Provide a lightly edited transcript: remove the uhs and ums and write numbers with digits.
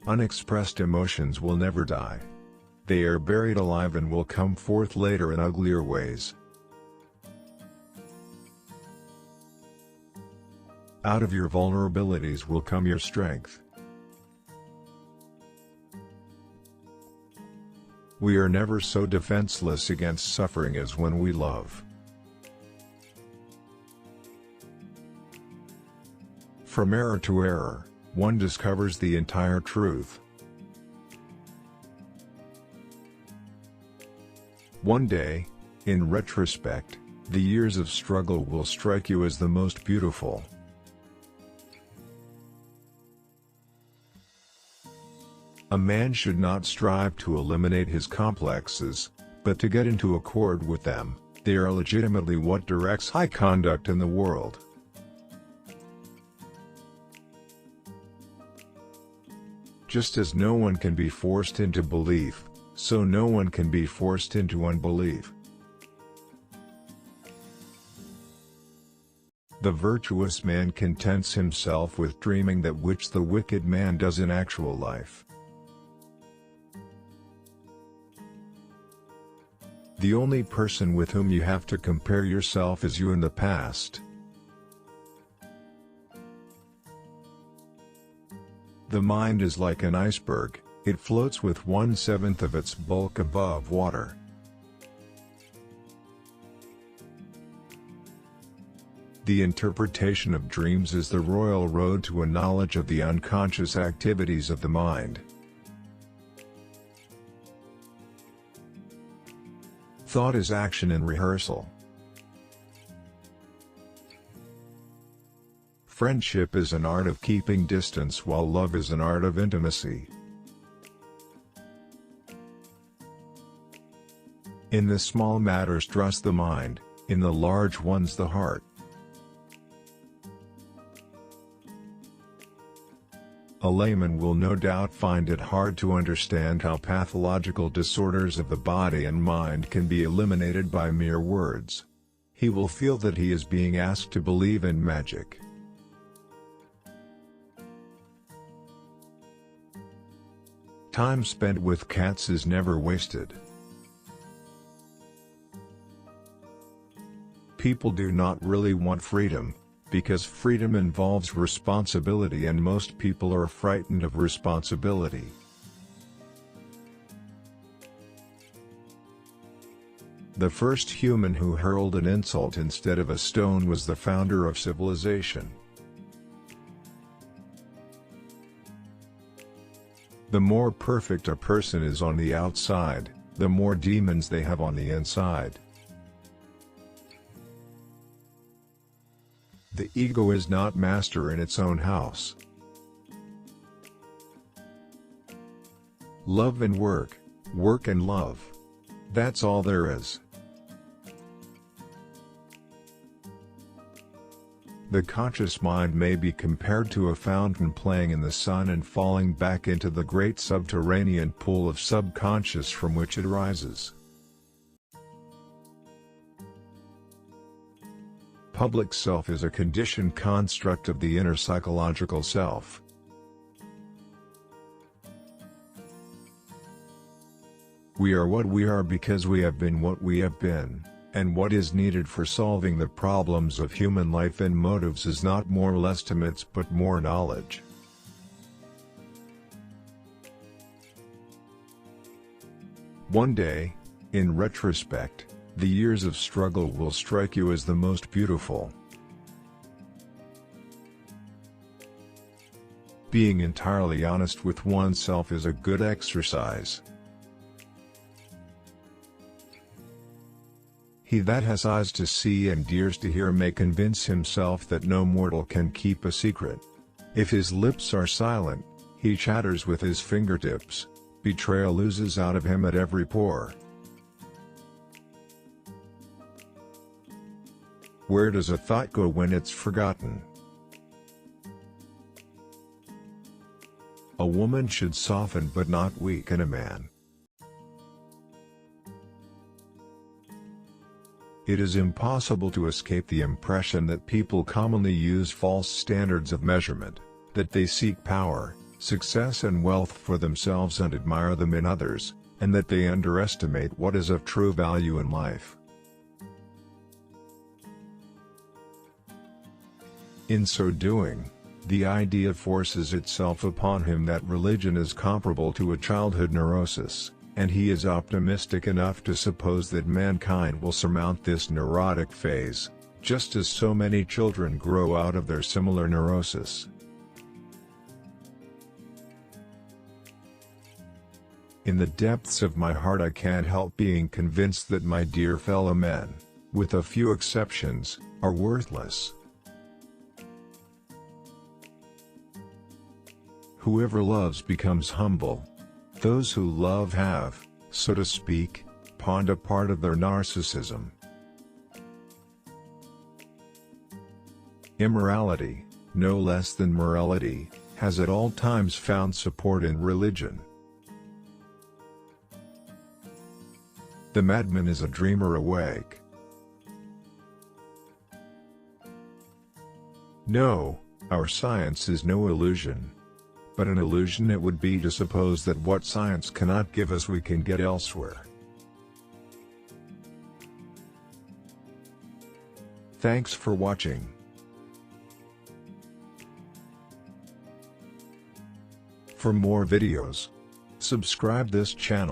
Unexpressed emotions will never die. They are buried alive and will come forth later in uglier ways. Out of your vulnerabilities will come your strength. We are never so defenseless against suffering as when we love. From error to error, one discovers the entire truth. One day, in retrospect, the years of struggle will strike you as the most beautiful. A man should not strive to eliminate his complexes, but to get into accord with them. They are legitimately what directs high conduct in the world. Just as no one can be forced into belief, so no one can be forced into unbelief. The virtuous man contents himself with dreaming that which the wicked man does in actual life. The only person with whom you have to compare yourself is you in the past. The mind is like an iceberg, it floats with 1/7 of its bulk above water. The interpretation of dreams is the royal road to a knowledge of the unconscious activities of the mind. Thought is action in rehearsal. Friendship is an art of keeping distance while love is an art of intimacy. In the small matters trust the mind, in the large ones the heart. A layman will no doubt find it hard to understand how pathological disorders of the body and mind can be eliminated by mere words. He will feel that he is being asked to believe in magic. Time spent with cats is never wasted. People do not really want freedom, because freedom involves responsibility and most people are frightened of responsibility. The first human who hurled an insult instead of a stone was the founder of civilization. The more perfect a person is on the outside, the more demons they have on the inside. The ego is not master in its own house. Love and work, work and love. That's all there is. The conscious mind may be compared to a fountain playing in the sun and falling back into the great subterranean pool of subconscious from which it rises. Public self is a conditioned construct of the inner psychological self. We are what we are because we have been what we have been, and what is needed for solving the problems of human life and motives is not more estimates but more knowledge. One day, in retrospect, the years of struggle will strike you as the most beautiful. Being entirely honest with oneself is a good exercise. He that has eyes to see and ears to hear may convince himself that no mortal can keep a secret. If his lips are silent, he chatters with his fingertips, betrayal oozes out of him at every pore. Where does a thought go when it's forgotten? A woman should soften but not weaken a man. It is impossible to escape the impression that people commonly use false standards of measurement, that they seek power, success and wealth for themselves and admire them in others, and that they underestimate what is of true value in life. In so doing, the idea forces itself upon him that religion is comparable to a childhood neurosis, and he is optimistic enough to suppose that mankind will surmount this neurotic phase, just as so many children grow out of their similar neurosis. In the depths of my heart I can't help being convinced that my dear fellow men, with a few exceptions, are worthless. Whoever loves becomes humble. Those who love have, so to speak, pawned a part of their narcissism. Immorality, no less than morality, has at all times found support in religion. The madman is a dreamer awake. No, our science is no illusion. But an illusion it would be to suppose that what science cannot give us we can get elsewhere. Thanks for watching. For more videos, subscribe this channel.